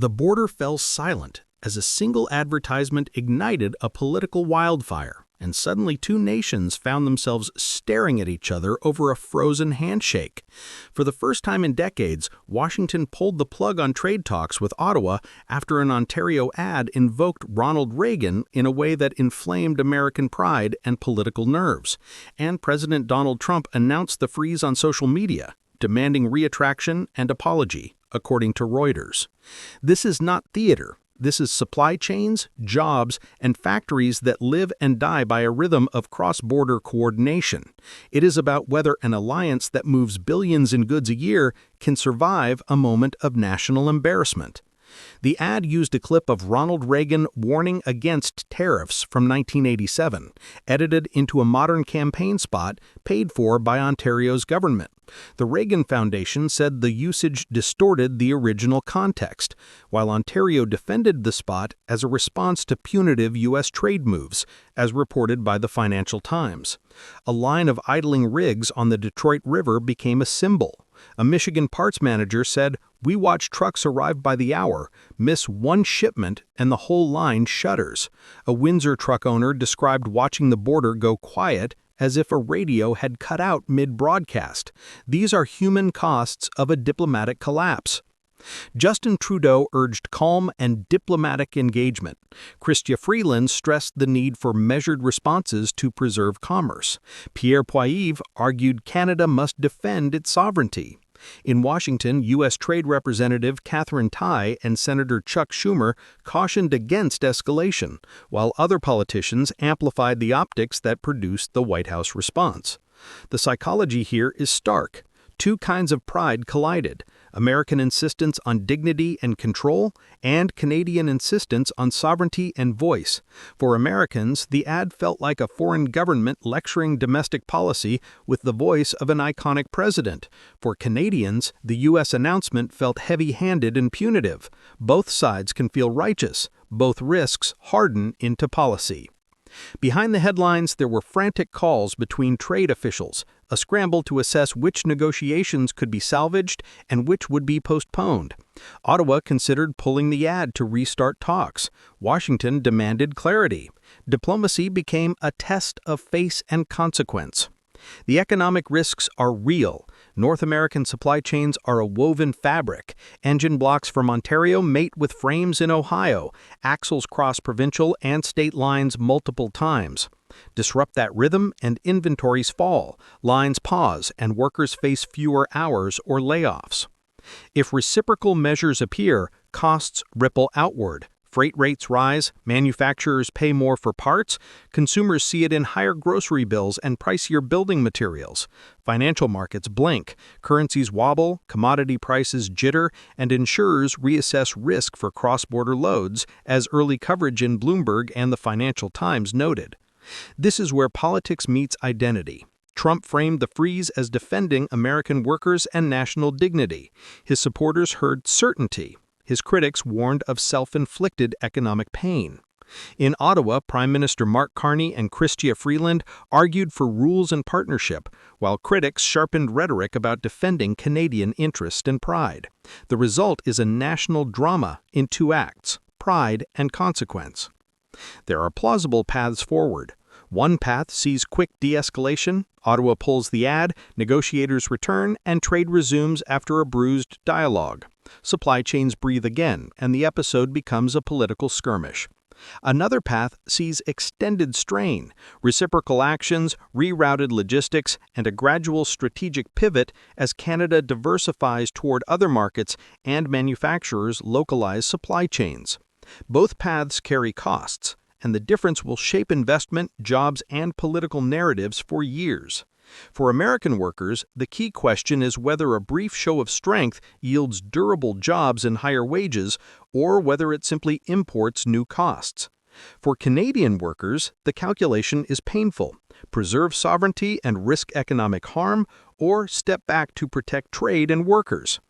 The border fell silent as a single advertisement ignited a political wildfire, and suddenly two nations found themselves staring at each other over a frozen handshake. For the first time in decades, Washington pulled the plug on trade talks with Ottawa after an Ontario ad invoked Ronald Reagan in a way that inflamed American pride and political nerves. And President Donald Trump announced the freeze on social media, demanding reattraction and apology, according to Reuters. This is not theater. This is supply chains, jobs, and factories that live and die by a rhythm of cross-border coordination. It is about whether an alliance that moves billions in goods a year can survive a moment of national embarrassment. The ad used a clip of Ronald Reagan warning against tariffs from 1987, edited into a modern campaign spot paid for by Ontario's government. The Reagan Foundation said the usage distorted the original context, while Ontario defended the spot as a response to punitive U.S. trade moves, as reported by the Financial Times. A line of idling rigs on the Detroit River became a symbol. A Michigan parts manager said, "We watch trucks arrive by the hour, miss one shipment, and the whole line shudders." A Windsor truck owner described watching the border go quiet as if a radio had cut out mid-broadcast. These are human costs of a diplomatic collapse. Justin Trudeau urged calm and diplomatic engagement. Freeland stressed the need for measured responses to preserve commerce. Poilievre argued Canada must defend its sovereignty. In Washington, U.S. Trade Representative Katherine Tai and Senator Chuck Schumer cautioned against escalation, while other politicians amplified the optics that produced the White House response. The psychology here is stark. Two kinds of pride collided: American insistence on dignity and control, and Canadian insistence on sovereignty and voice. For Americans, the ad felt like a foreign government lecturing domestic policy with the voice of an iconic president. For Canadians, the U.S. announcement felt heavy-handed and punitive. Both sides can feel righteous. Both risks harden into policy. Behind the headlines, there were frantic calls between trade officials, a scramble to assess which negotiations could be salvaged and which would be postponed. Ottawa considered pulling the ad to restart talks. Washington demanded clarity. Diplomacy became a test of face and consequence. The economic risks are real. North American supply chains are a woven fabric. Engine blocks from Ontario mate with frames in Ohio. Axles cross provincial and state lines multiple times. Disrupt that rhythm and inventories fall, lines pause, and workers face fewer hours or layoffs. If reciprocal measures appear, costs ripple outward. Freight rates rise, manufacturers pay more for parts, consumers see it in higher grocery bills and pricier building materials. Financial markets blink, currencies wobble, commodity prices jitter, and insurers reassess risk for cross-border loads, as early coverage in Bloomberg and the Financial Times noted. This is where politics meets identity. Trump framed the freeze as defending American workers and national dignity. His supporters heard certainty. His critics warned of self-inflicted economic pain. In Ottawa, Prime Minister Mark Carney and Freeland argued for rules and partnership, while critics sharpened rhetoric about defending Canadian interest and pride. The result is a national drama in two acts: pride and consequence. There are plausible paths forward. One path sees quick de-escalation. Ottawa pulls the ad, negotiators return, and trade resumes after a bruised dialogue. Supply chains breathe again, and the episode becomes a political skirmish. Another path sees extended strain, reciprocal actions, rerouted logistics, and a gradual strategic pivot as Canada diversifies toward other markets and manufacturers localize supply chains. Both paths carry costs, and the difference will shape investment, jobs, and political narratives for years. For American workers, the key question is whether a brief show of strength yields durable jobs and higher wages, or whether it simply imports new costs. For Canadian workers, the calculation is painful: preserve sovereignty and risk economic harm, or step back to protect trade and workers.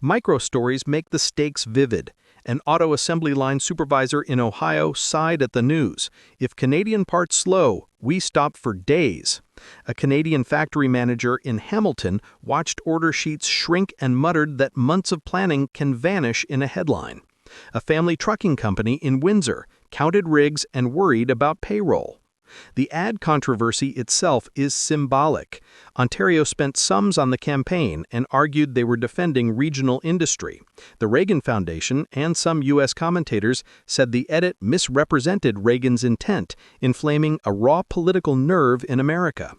Micro-stories make the stakes vivid. An auto assembly line supervisor in Ohio sighed at the news. "If Canadian parts slow, we stop for days." A Canadian factory manager in Hamilton watched order sheets shrink and muttered that months of planning can vanish in a headline. A family trucking company in Windsor counted rigs and worried about payroll. The ad controversy itself is symbolic. Ontario spent sums on the campaign and argued they were defending regional industry. The Reagan Foundation and some U.S. commentators said the edit misrepresented Reagan's intent, inflaming a raw political nerve in America.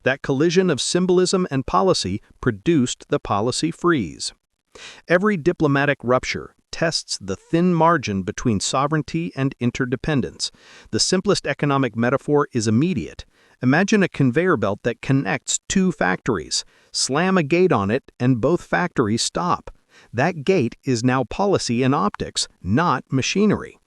That collision of symbolism and policy produced the policy freeze. Every diplomatic rupture tests the thin margin between sovereignty and interdependence. The simplest economic metaphor is immediate. Imagine a conveyor belt that connects two factories. Slam a gate on it and both factories stop. That gate is now policy and optics, not machinery.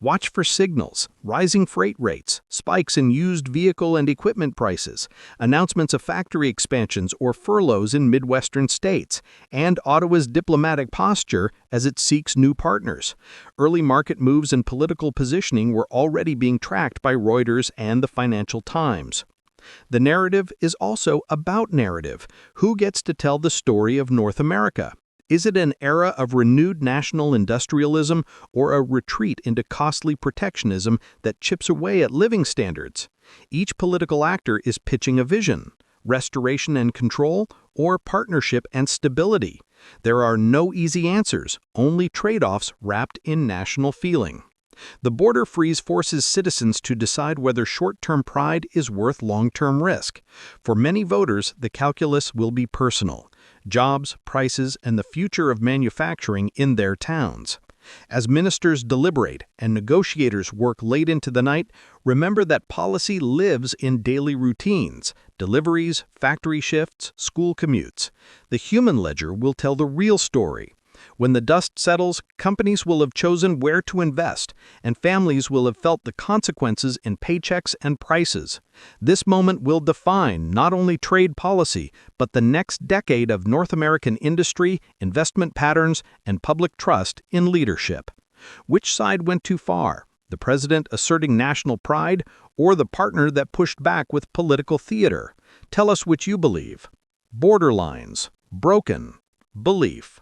Watch for signals, rising freight rates, spikes in used vehicle and equipment prices, announcements of factory expansions or furloughs in Midwestern states, and Ottawa's diplomatic posture as it seeks new partners. Early market moves and political positioning were already being tracked by Reuters and the Financial Times. The narrative is also about narrative. Who gets to tell the story of North America? Is it an era of renewed national industrialism or a retreat into costly protectionism that chips away at living standards? Each political actor is pitching a vision: restoration and control, or partnership and stability. There are no easy answers, only trade-offs wrapped in national feeling. The border freeze forces citizens to decide whether short-term pride is worth long-term risk. For many voters, the calculus will be personal: jobs, prices, and the future of manufacturing in their towns. As ministers deliberate and negotiators work late into the night, remember that policy lives in daily routines: deliveries, factory shifts, school commutes. The human ledger will tell the real story. When the dust settles, companies will have chosen where to invest, and families will have felt the consequences in paychecks and prices. This moment will define not only trade policy, but the next decade of North American industry, investment patterns, and public trust in leadership. Which side went too far? The president asserting national pride, or the partner that pushed back with political theater? Tell us which you believe. Borderlines, broken, belief.